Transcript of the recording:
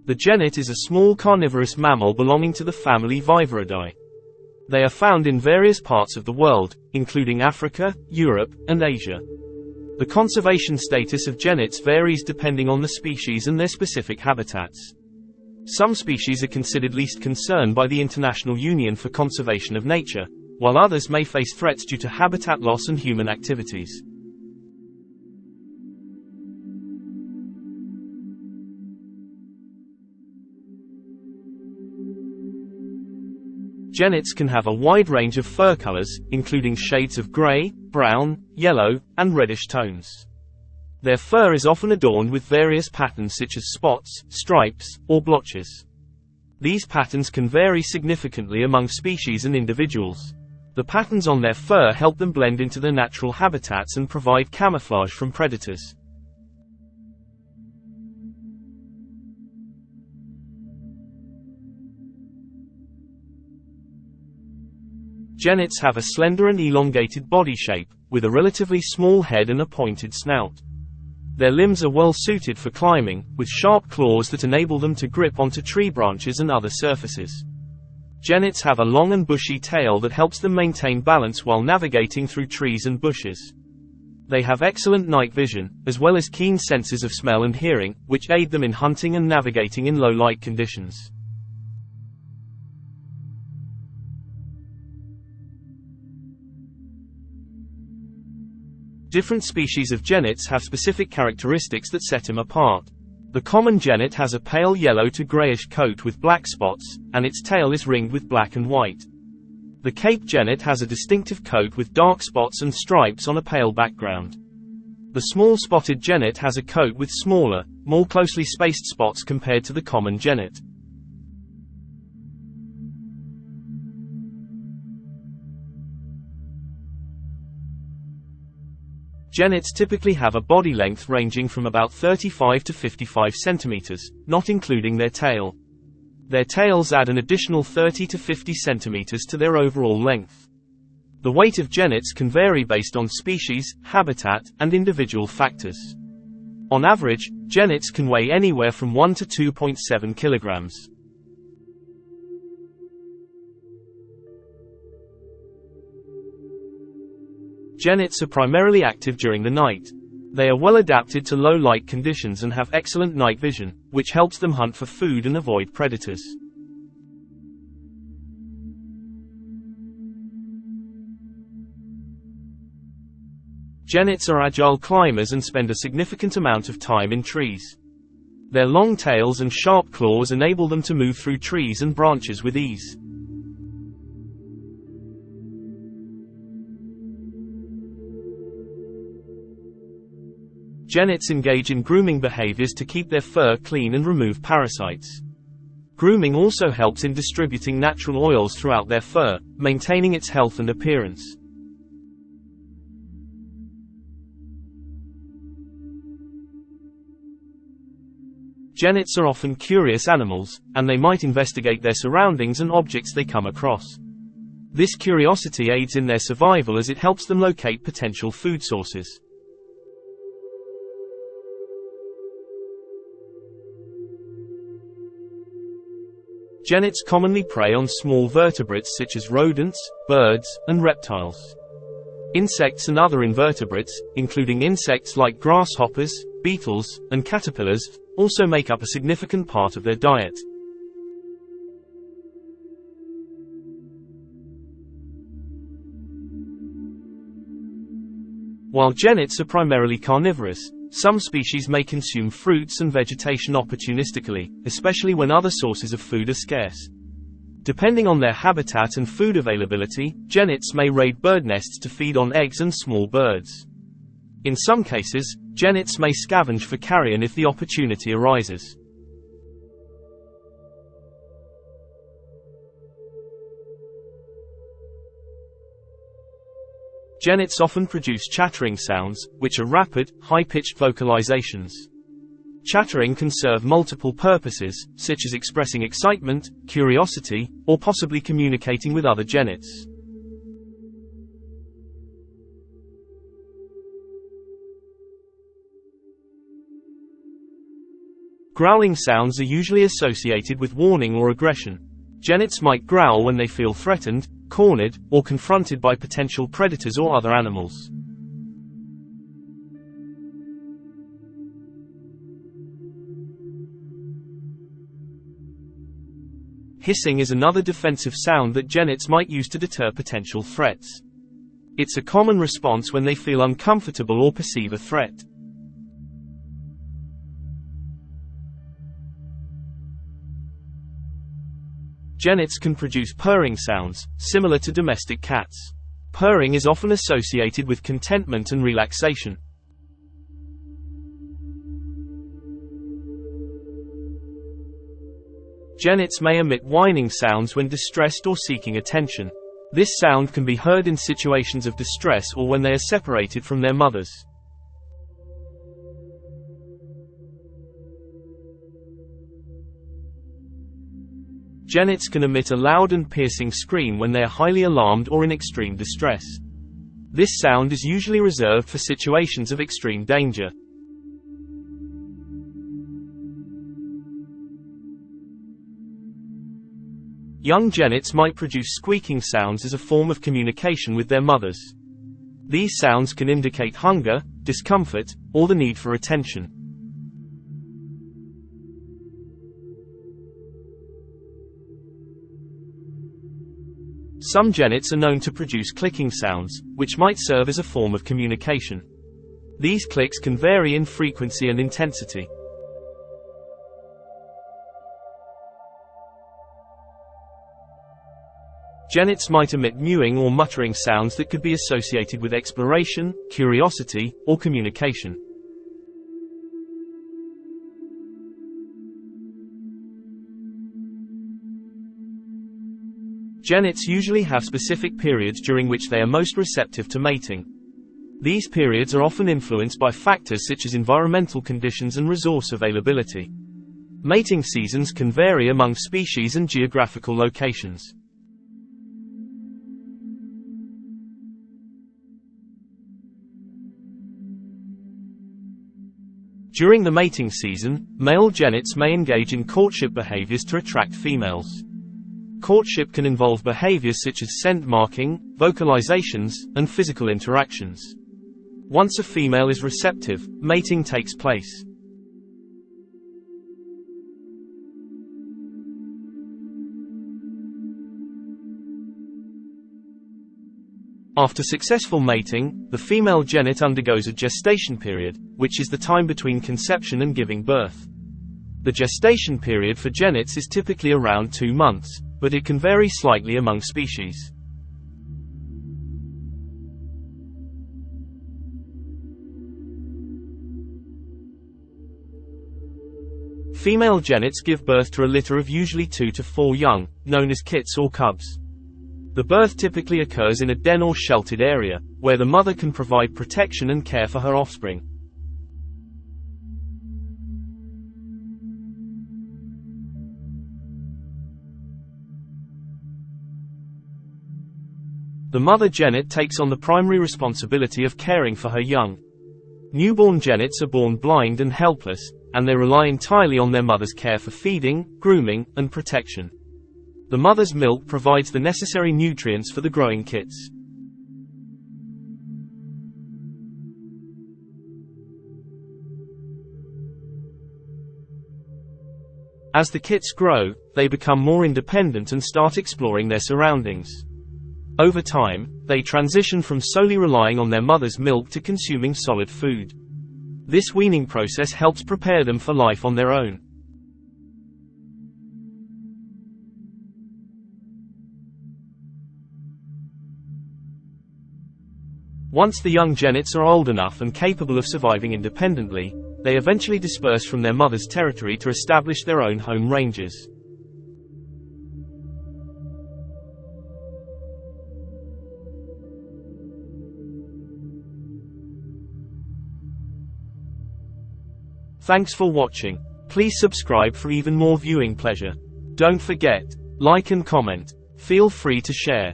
The genet is a small carnivorous mammal belonging to the family Viveridae. They are found in various parts of the world, including Africa, Europe, and Asia. The conservation status of genets varies depending on the species and their specific habitats. Some species are considered least concern by the International Union for Conservation of Nature, while others may face threats due to habitat loss and human activities. Genets can have a wide range of fur colors, including shades of gray, brown, yellow, and reddish tones. Their fur is often adorned with various patterns such as spots, stripes, or blotches. These patterns can vary significantly among species and individuals. The patterns on their fur help them blend into their natural habitats and provide camouflage from predators. Genets have a slender and elongated body shape, with a relatively small head and a pointed snout. Their limbs are well suited for climbing, with sharp claws that enable them to grip onto tree branches and other surfaces. Genets have a long and bushy tail that helps them maintain balance while navigating through trees and bushes. They have excellent night vision, as well as keen senses of smell and hearing, which aid them in hunting and navigating in low-light conditions. Different species of genets have specific characteristics that set them apart. The common genet has a pale yellow to grayish coat with black spots, and its tail is ringed with black and white. The Cape genet has a distinctive coat with dark spots and stripes on a pale background. The small spotted genet has a coat with smaller, more closely spaced spots compared to the common genet. Genets typically have a body length ranging from about 35 to 55 centimeters, not including their tail. Their tails add an additional 30 to 50 centimeters to their overall length. The weight of genets can vary based on species, habitat, and individual factors. On average, genets can weigh anywhere from 1 to 2.7 kilograms. Genets are primarily active during the night. They are well adapted to low light conditions and have excellent night vision, which helps them hunt for food and avoid predators. Genets are agile climbers and spend a significant amount of time in trees. Their long tails and sharp claws enable them to move through trees and branches with ease. Genets engage in grooming behaviors to keep their fur clean and remove parasites. Grooming also helps in distributing natural oils throughout their fur, maintaining its health and appearance. Genets are often curious animals, and they might investigate their surroundings and objects they come across. This curiosity aids in their survival as it helps them locate potential food sources. Genets commonly prey on small vertebrates such as rodents, birds, and reptiles. Insects and other invertebrates, including insects like grasshoppers, beetles, and caterpillars, also make up a significant part of their diet. While genets are primarily carnivorous, some species may consume fruits and vegetation opportunistically, especially when other sources of food are scarce. Depending on their habitat and food availability, genets may raid bird nests to feed on eggs and small birds. In some cases, genets may scavenge for carrion if the opportunity arises. Genets often produce chattering sounds, which are rapid, high-pitched vocalizations. Chattering can serve multiple purposes, such as expressing excitement, curiosity, or possibly communicating with other genets. Growling sounds are usually associated with warning or aggression. Genets might growl when they feel threatened, cornered, or confronted by potential predators or other animals. Hissing is another defensive sound that genets might use to deter potential threats. It's a common response when they feel uncomfortable or perceive a threat. Genets can produce purring sounds, similar to domestic cats. Purring is often associated with contentment and relaxation. Genets may emit whining sounds when distressed or seeking attention. This sound can be heard in situations of distress or when they are separated from their mothers. Genets can emit a loud and piercing scream when they are highly alarmed or in extreme distress. This sound is usually reserved for situations of extreme danger. Young genets might produce squeaking sounds as a form of communication with their mothers. These sounds can indicate hunger, discomfort, or the need for attention. Some genets are known to produce clicking sounds, which might serve as a form of communication. These clicks can vary in frequency and intensity. Genets might emit mewing or muttering sounds that could be associated with exploration, curiosity, or communication. Genets usually have specific periods during which they are most receptive to mating. These periods are often influenced by factors such as environmental conditions and resource availability. Mating seasons can vary among species and geographical locations. During the mating season, male genets may engage in courtship behaviors to attract females. Courtship can involve behaviors such as scent marking, vocalizations, and physical interactions. Once a female is receptive, mating takes place. After successful mating, the female genet undergoes a gestation period, which is the time between conception and giving birth. The gestation period for genets is typically around 2 months, but it can vary slightly among species. Female genets give birth to a litter of usually 2 to 4 young, known as kits or cubs. The birth typically occurs in a den or sheltered area, where the mother can provide protection and care for her offspring. The mother genet takes on the primary responsibility of caring for her young. Newborn genets are born blind and helpless, and they rely entirely on their mother's care for feeding, grooming, and protection. The mother's milk provides the necessary nutrients for the growing kits. As the kits grow, they become more independent and start exploring their surroundings. Over time, they transition from solely relying on their mother's milk to consuming solid food. This weaning process helps prepare them for life on their own. Once the young genets are old enough and capable of surviving independently, they eventually disperse from their mother's territory to establish their own home ranges. Thanks for watching. Please subscribe for even more viewing pleasure. Don't forget, like and comment. Feel free to share.